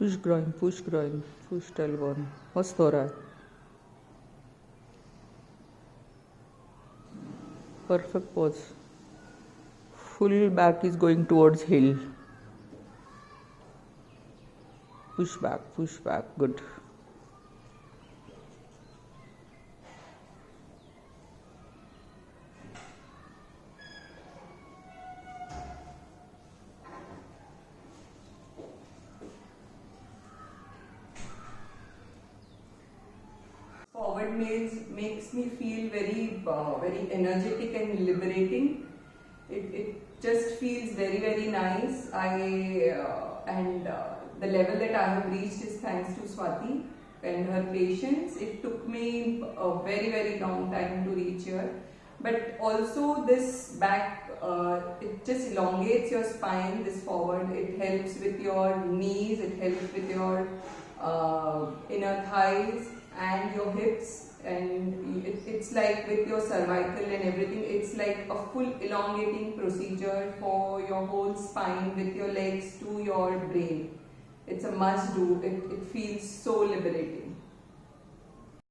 push groin, push tailbone. मस्त हो रहा है. Perfect pose. Full back is going towards heel. Push back, good. Forward makes me feel very energetic and liberating. It just feels very nice. The level that I have reached is thanks to Swati and her patience. It took me a very long time to reach here. But also this back, it just elongates your spine, this forward. It helps with your knees, it helps with your inner thighs and your hips, and it's like with your cervical and everything, it's like a full elongating procedure for your whole spine with your legs to your brain. It's a must do. It feels so liberating.